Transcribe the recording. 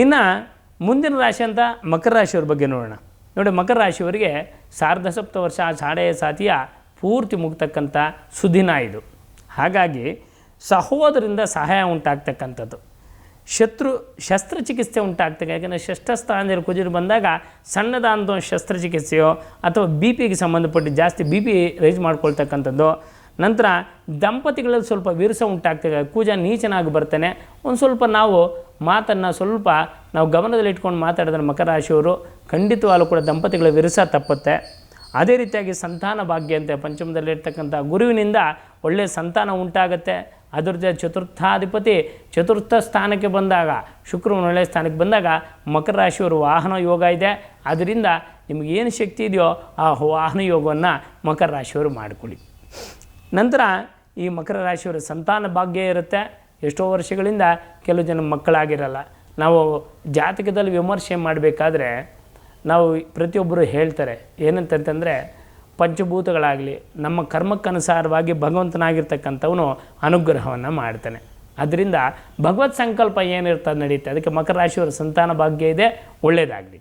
ಇನ್ನು ಮುಂದಿನ ರಾಶಿ ಅಂತ ಮಕರ ರಾಶಿಯವ್ರ ಬಗ್ಗೆ ನೋಡೋಣ. ನೋಡಿ, ಮಕರ ರಾಶಿಯವರಿಗೆ ಸಾರ್ಧ ಸಪ್ತ ವರ್ಷ ಸಾಡೆ ಸಾತಿಯ ಪೂರ್ತಿ ಮುಗ್ತಕ್ಕಂಥ ಸುದಿನ ಇದು. ಹಾಗಾಗಿ ಸಹೋದರಿಂದ ಸಹಾಯ ಉಂಟಾಗ್ತಕ್ಕಂಥದ್ದು, ಶಸ್ತ್ರಚಿಕಿತ್ಸೆ ಉಂಟಾಗ್ತದೆ. ಯಾಕೆಂದರೆ ಷಷ್ಠಸ್ಥಾನದಲ್ಲಿ ಕುಜರು ಬಂದಾಗ ಸಣ್ಣದಾದಂಥ ಒಂದು ಶಸ್ತ್ರಚಿಕಿತ್ಸೆಯೋ ಅಥವಾ ಬಿ ಪಿಗೆ ಸಂಬಂಧಪಟ್ಟು ಜಾಸ್ತಿ ಬಿ ಪಿ ರೈಸ್ ಮಾಡ್ಕೊಳ್ತಕ್ಕಂಥದ್ದು. ನಂತರ ದಂಪತಿಗಳಲ್ಲಿ ಸ್ವಲ್ಪ ವಿರಸ ಉಂಟಾಗ್ತದೆ, ಕುಜ ನೀಚನಾಗಿ ಬರ್ತಾನೆ. ಒಂದು ಸ್ವಲ್ಪ ನಾವು ಮಾತನ್ನು ನಾವು ಗಮನದಲ್ಲಿ ಇಟ್ಕೊಂಡು ಮಾತಾಡಿದ್ರೆ ಮಕರ ರಾಶಿಯವರು ಖಂಡಿತವಾಗಲೂ ಕೂಡ ದಂಪತಿಗಳ ವಿರಸ ತಪ್ಪುತ್ತೆ. ಅದೇ ರೀತಿಯಾಗಿ ಸಂತಾನ ಭಾಗ್ಯ ಅಂತ ಪಂಚಮದಲ್ಲಿರ್ತಕ್ಕಂಥ ಗುರುವಿನಿಂದ ಒಳ್ಳೆಯ ಸಂತಾನ ಉಂಟಾಗುತ್ತೆ. ಅದರ ಜೊತೆ ಚತುರ್ಥಾಧಿಪತಿ ಚತುರ್ಥ ಸ್ಥಾನಕ್ಕೆ ಬಂದಾಗ, ಶುಕ್ರನ ಒಳ್ಳೆಯ ಸ್ಥಾನಕ್ಕೆ ಬಂದಾಗ ಮಕರ ರಾಶಿಯವರು ವಾಹನ ಯೋಗ ಇದೆ. ಅದರಿಂದ ನಿಮಗೇನು ಶಕ್ತಿ ಇದೆಯೋ ಆ ವಾಹನ ಯೋಗವನ್ನು ಮಕರ ರಾಶಿಯವರು ಮಾಡಿಕೊಳ್ಳಿ. ನಂತರ ಈ ಮಕರ ರಾಶಿಯವರ ಸಂತಾನ ಭಾಗ್ಯ ಇರುತ್ತೆ. ಎಷ್ಟೋ ವರ್ಷಗಳಿಂದ ಕೆಲವು ಜನ ಮಕ್ಕಳಾಗಿರಲ್ಲ. ನಾವು ಜಾತಕದಲ್ಲಿ ವಿಮರ್ಶೆ ಮಾಡಬೇಕಾದ್ರೆ ನಾವು ಪ್ರತಿಯೊಬ್ಬರು ಹೇಳ್ತಾರೆ ಏನಂತಂತಂದರೆ, ಪಂಚಭೂತಗಳಾಗಲಿ ನಮ್ಮ ಕರ್ಮಕ್ಕನುಸಾರವಾಗಿ ಭಗವಂತನಾಗಿರ್ತಕ್ಕಂಥವನು ಅನುಗ್ರಹವನ್ನು ಮಾಡ್ತಾನೆ. ಅದರಿಂದ ಭಗವತ್ ಸಂಕಲ್ಪ ಏನಿರ್ತದೆ ನಡೀತೆ. ಅದಕ್ಕೆ ಮಕರ ರಾಶಿಯವರ ಸಂತಾನ ಭಾಗ್ಯ ಇದೆ, ಒಳ್ಳೆಯದಾಗಲಿ.